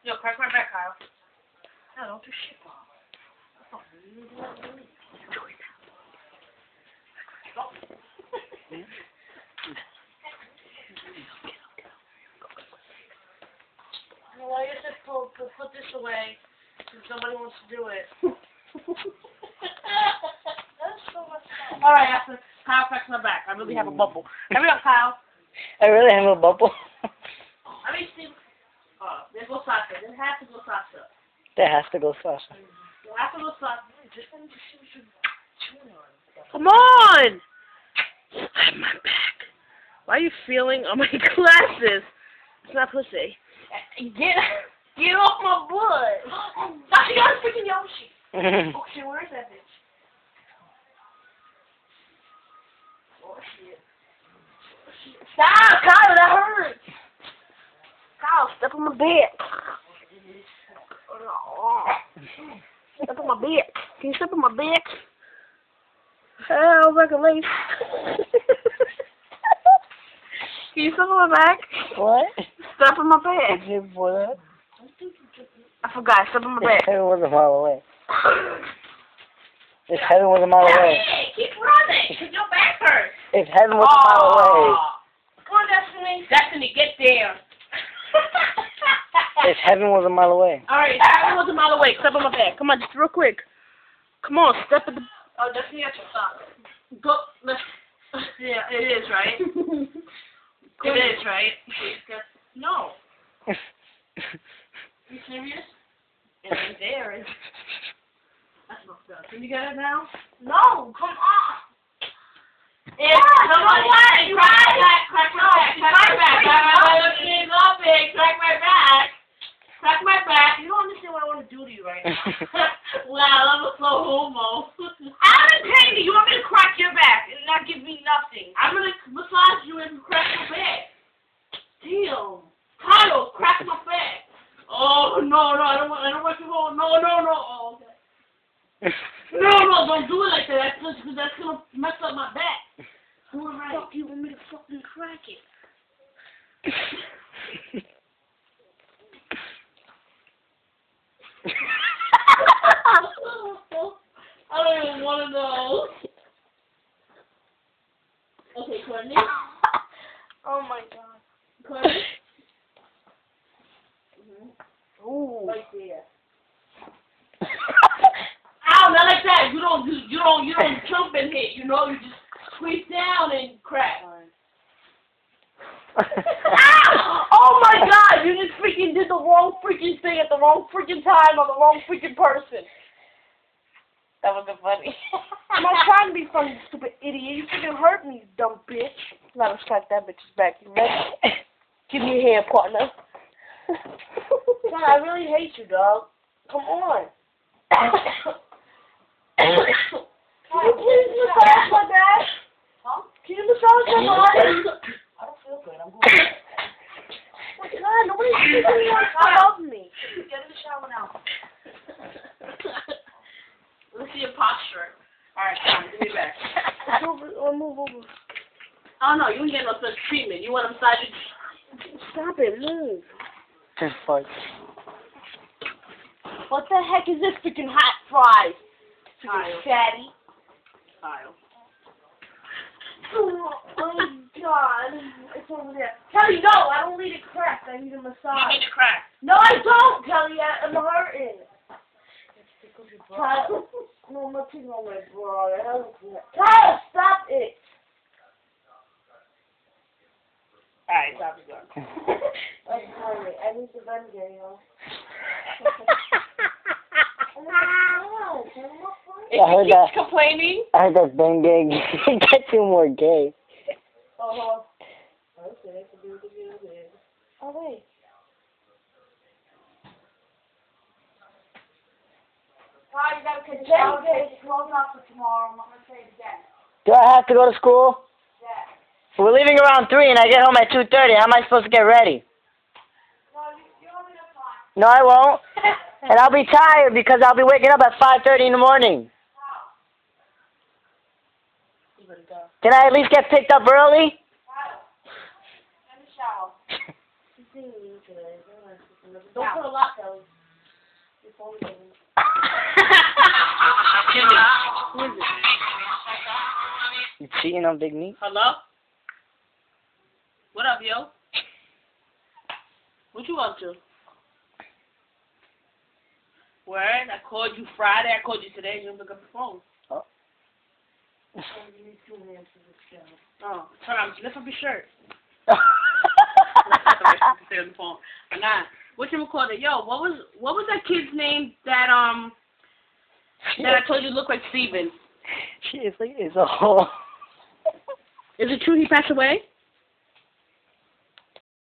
Yo, crack my back, Kyle. No, don't do shit, Bob. Well, you should put this away if somebody wants to do it. Alright, after Kyle cracks my back, I really have a bubble. Hurry up, Kyle. I really have a bubble. I mean, see, there goes Sasha. There has to go Sasha. There has to go Sasha. There has to go Sasha. Come on! Have my back. Why are you feeling on my glasses? It's not pussy. Get off my butt. Now she got a freaking Yoshi. Okay, where is that bitch? Oh, shit. Stop, Kyle, that hurts. Kyle, step on my bed. Step on my bed. Can you step on my bed? Hell, like a lace. Can you step on my back? What? Step on my back. Did you before that? I forgot. Step on my His back. head was a mile away. His head was a mile away. Hey, keep running, because your back hurts. His head was a mile away. Come on, Destiny. Destiny, get there. His head was a mile away. Alright, I was a mile away. Step on my back. Come on, just real quick. Come on, step at the... Oh, Destiny, got your sock. Go. Yeah, it is, right? It is, right? No. You serious? It ain't there. That's fucked up. Can you get it now? No, come on. Come on, what? You crack my back. Crack my back. Crack my back. You don't understand what I want to do to you right now. Wow, that was so homo. I'm in pain. You want me to crack your back and not give me nothing? I'm gonna massage you and crack your back. Damn. Kyle, crack my back. Oh no, I don't want you hold. No. Oh, okay. No, don't do it like that. That's gonna mess up my back. Do it right. Fuck, you want me to fucking crack it? I don't even want to know. Okay, Courtney. Oh my god. Courtney. Ooh. Right there. Ow, not like that. You don't jump and hit. You know, you just squeeze down and crack. Ow! Oh my god, you just freaking did the wrong freaking thing at the wrong freaking time on the wrong freaking person. That wasn't funny. I'm not trying to be funny, you stupid idiot. You freaking hurt me, you dumb bitch. Let us crack that bitch's back. You ready? Give me a hand, partner. God, I really hate you, dog. Come on. Can you please massage my back? Huh? Can you massage my back? I don't feel good. I'm going. Oh my God, nobody's speaking of me. Get in the shower now. Let's see your posture. Alright, come on, give me back. Move over. Oh no, you ain't getting no such treatment. You want to massage your... Stop it, move. Just fart. What the heck is this freaking hot fries? Freaking fatty. Kyle. Oh my God. It's over there. Kelly, no, I don't need it cracked. I need a massage. You need it cracked. No, I don't, Kelly. I'm hurting. Kyle. No, I'm not taking on my bra. Kyle, stop it. Alright, stop it. I'm sorry. I need to bend here, you know. If he keeps complaining. I heard that's been gay. Get you more gay. Okay. Oh, wait. Kyle, you gotta take your clothes off for tomorrow. I'm not gonna say it again. Do I have to go to school? Yeah. We're leaving around 3 and I get home at 2:30. How am I supposed to get ready? No, you'll be fine. No, I won't. And I'll be tired because I'll be waking up at 5:30 in the morning. Can I at least get picked up early? In the shower. Don't put a lock on. Your phone is on. Who is it? You cheating on Big Meat? Hello? What up, yo? What you up to? Word? I called you Friday. I called you today. You didn't pick up the phone. Oh. Oh, turn on. Lift up your shirt. Stay on the phone. Nah. Whatchamacallit? Yo, what was that kid's name that I told you looked like Steven? She is like, it's a whole. Is it true he passed away?